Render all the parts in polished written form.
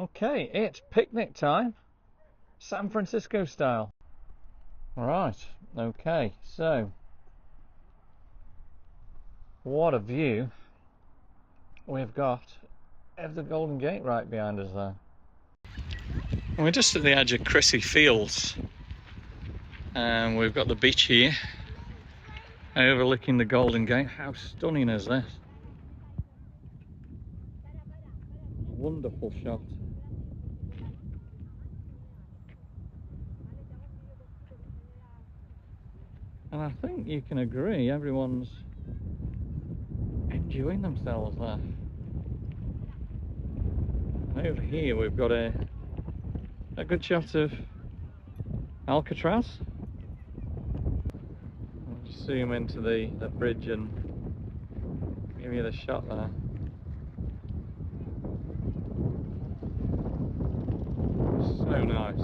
Okay, it's picnic time, San Francisco style. Right, okay, so what a view we've got of the Golden Gate right behind us there. We're just at the edge of Crissy Fields, and we've got the beach here overlooking the Golden Gate. How stunning is this? Wonderful shot. And I think you can agree everyone's enjoying themselves there. And over here we've got a good shot of Alcatraz. I'll just zoom into the bridge and give you the shot there. So nice.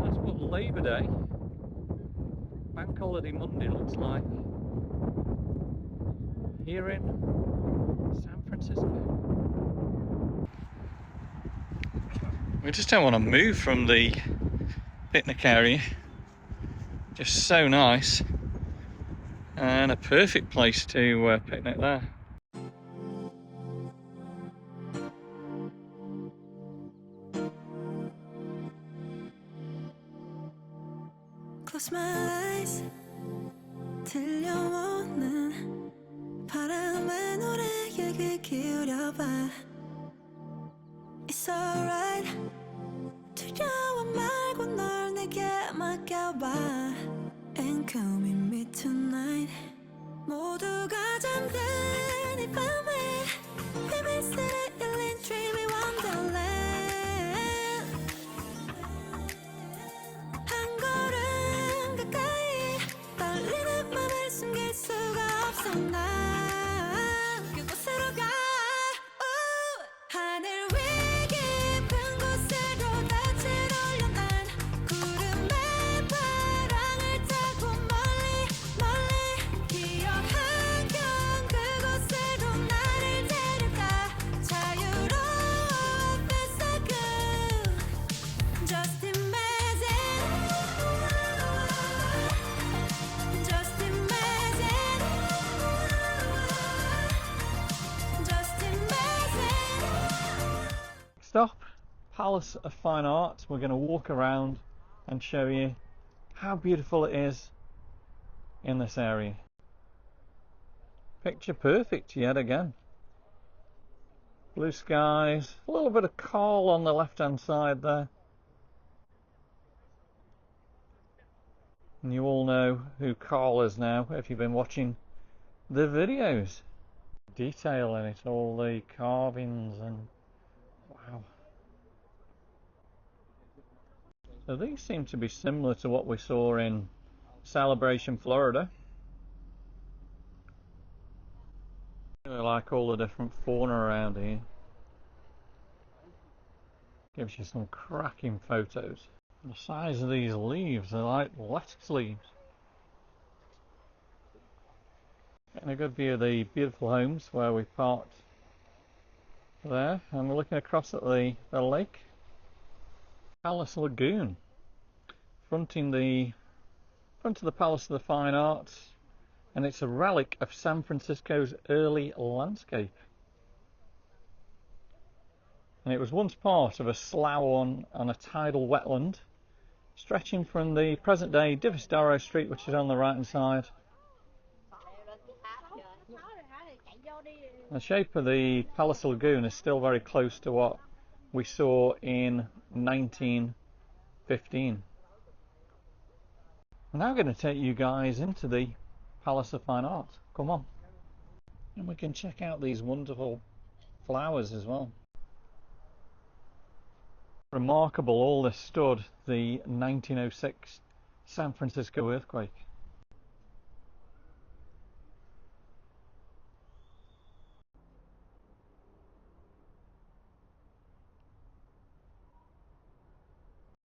That's what Labor Day, Bank Holiday Monday, looks like here in San Francisco. We just don't want to move from the picnic area. Just so nice, and a perfect place to picnic there. Close my eyes, 들려오는 바람의 노래에 귀 기울여봐. It's alright, 두려워 말고 널 내게 맡겨봐. And come with me tonight. 모두가 잠든 이 밤에 비밀스레 열린 dreamy wonderland. 한 걸음 가까이 떨리는 맘을 숨길 수가 없어 난 그곳으로 가. 하늘 위 깊은 곳으로 닻을 올려 난 구름의 바람을 타고 멀리 멀리 기억 한경 그곳으로 나를 데려가. 자유로운 뱃사금 Just imagine Just imagine Just imagine. Stop, Palace of Fine Arts. We're going to walk around and show you how beautiful it is in this area. Picture perfect yet again. Blue skies, a little bit of coal on the left hand side there. And you all know who Carl is now if you've been watching the videos. Detail in it, all the carvings, and wow. So these seem to be similar to what we saw in Celebration, Florida. Really like all the different fauna around here. Gives you some cracking photos. The size of these leaves are like lettuce leaves. Getting a good view of the beautiful homes where we parked there, and we're looking across at the lake. Palace Lagoon, fronting the front of the Palace of the Fine Arts, and it's a relic of San Francisco's early landscape. And it was once part of a slough on a tidal wetland, stretching from the present day Divisadero Street, which is on the right hand side. The shape of the Palace Lagoon is still very close to what we saw in 1915. I'm now going to take you guys into the Palace of Fine Arts. Come on. And we can check out these wonderful flowers as well. Remarkable, all this stood the 1906 San Francisco earthquake.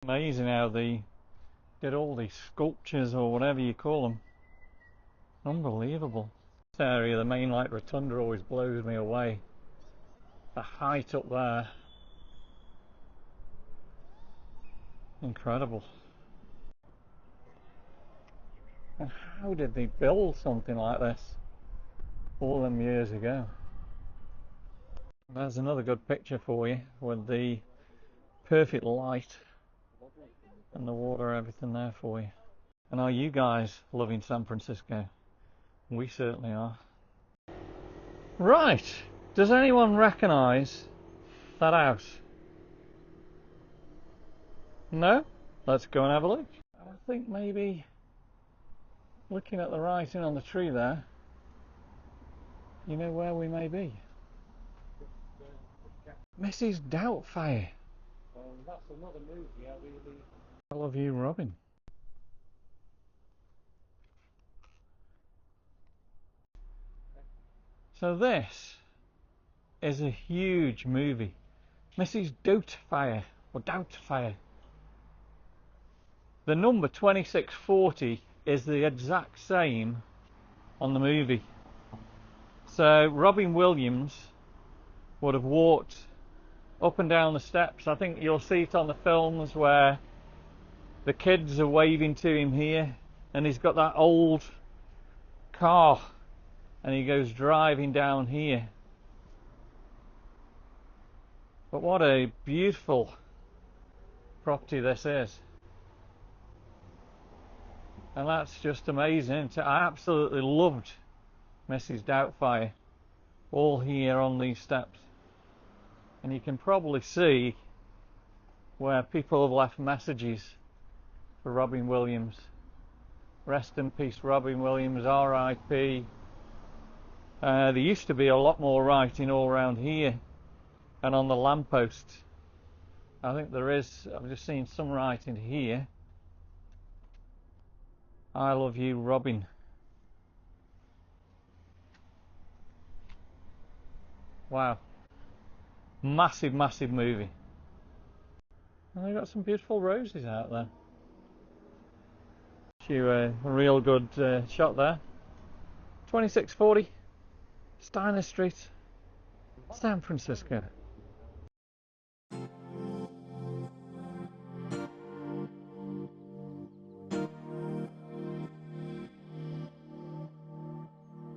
Amazing how they did all these sculptures, or whatever you call them. Unbelievable. This area, the main light rotunda, always blows me away. The height up there, incredible. And how did they build something like this all them years ago? There's another good picture for you with the perfect light and the water, everything there for you. And are you guys loving San Francisco? We certainly are. Right, does anyone recognise that house? No? Let's go and have a look. I think maybe looking at the writing on the tree there, you know where we may be. Mrs. Doubtfire. That's another movie. I love you, Robin. So this is a huge movie. Mrs. Doubtfire, or Doubtfire. The number 2640 is the exact same on the movie. So Robin Williams would have walked up and down the steps. I think you'll see it on the films where the kids are waving to him here, and he's got that old car and he goes driving down here. But what a beautiful property this is. And that's just amazing. I absolutely loved Mrs. Doubtfire, all here on these steps. And you can probably see where people have left messages for Robin Williams. Rest in peace, Robin Williams, R.I.P. There used to be a lot more writing all around here and on the lampposts. I think there is. I've just seen some writing here. I love you, Robin. Wow. Massive, massive movie. And they've got some beautiful roses out there. A real good shot there. 2640 Steiner Street, San Francisco.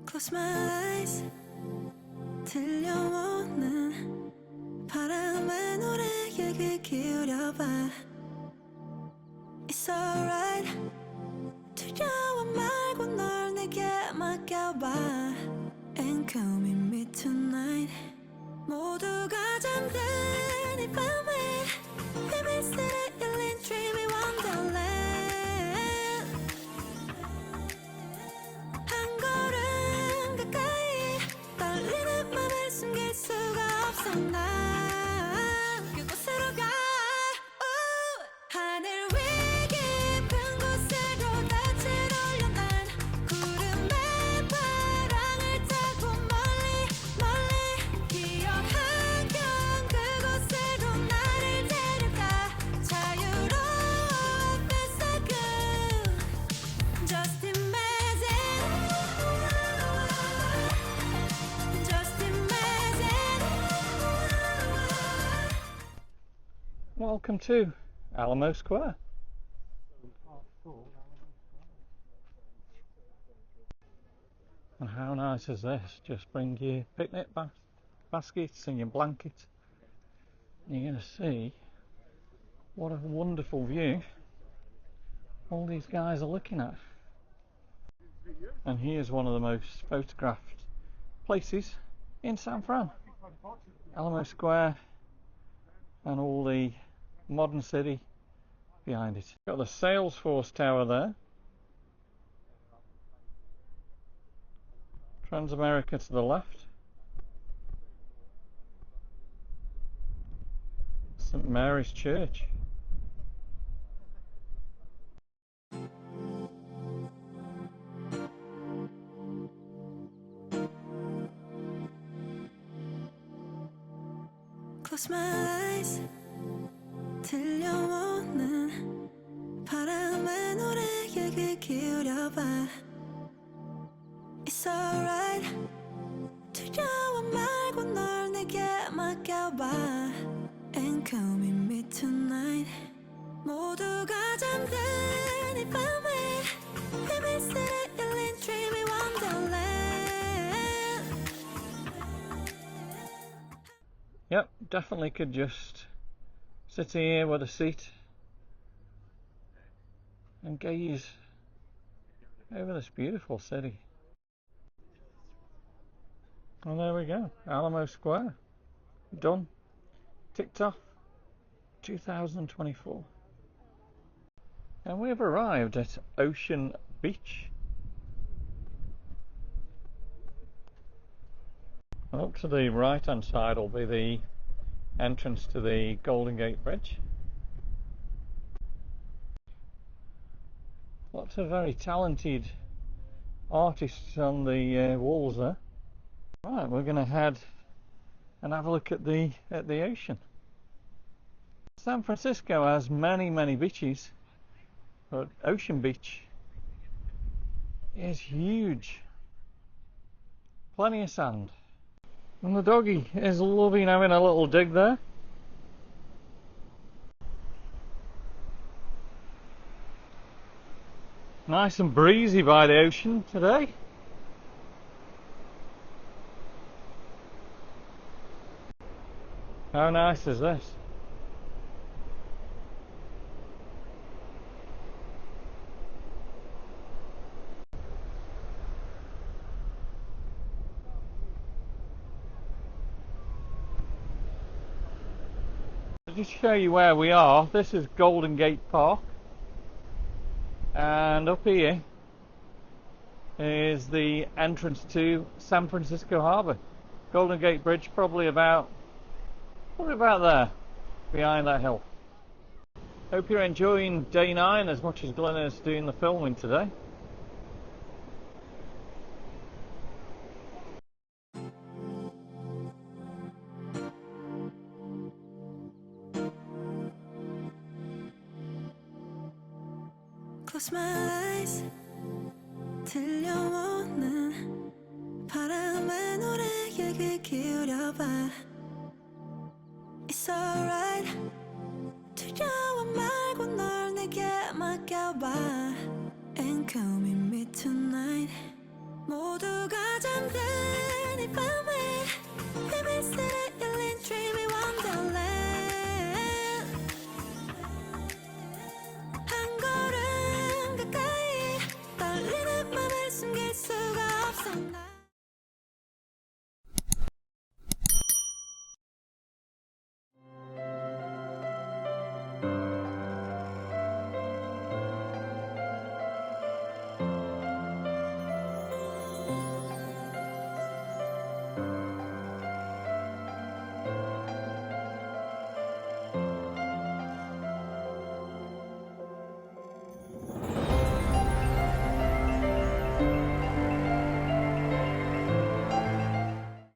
Close my eyes 들려오는 바람의 노래에 귀 기울여봐 It's alright 두려워 말고 널 내게 맡겨봐 And come with me tonight 모두가 잠든 이 밤에 비밀스레 열린 dreamy wonderland 한 걸음 가까이 떨리는 맘을 숨길 수가 없어 난 그곳으로 가 하늘 위 깊은 곳으로 낯을 올려 난 구름의 바람을 타고 멀리 멀리 기억한 경 그곳으로 나를 데려가 자유로워 feel so good Just imagine Just imagine Welcome to Alamo Square. And how nice is this? Just bring your picnic baskets and your blanket. And you're going to see what a wonderful view all these guys are looking at. And here's one of the most photographed places in San Fran. Alamo Square and all the modern city behind it. Got the Salesforce Tower there. Transamerica to the left. St. Mary's Church. Close my eyes 들려오는 바람의 노래에 귀 기울여봐 It's alright Yep, definitely could just sit here with a seat and gaze over this beautiful city. And there we go, Alamo Square, done, ticked off, 2024. And we have arrived at Ocean Beach. And up to the right hand side will be the entrance to the Golden Gate Bridge. Lots of very talented artists on the walls there. Right, we're going to head and have a look at the ocean. San Francisco has many beaches, but Ocean Beach is huge. Plenty of sand. And the doggy is loving having a little dig there. Nice and breezy by the ocean today. How nice is this? I'll just show you where we are. This is Golden Gate Park, and up here is the entrance to San Francisco Harbor. Golden Gate Bridge probably about there, behind that hill. Hope you're enjoying day 9 as much as Glynn is doing the filming today. Close my eyes 들려오는 바람의 노래에 귀 기울여봐 It's alright 두려워 말고 널 내게 맡겨봐 And come with me tonight 모두가 잠든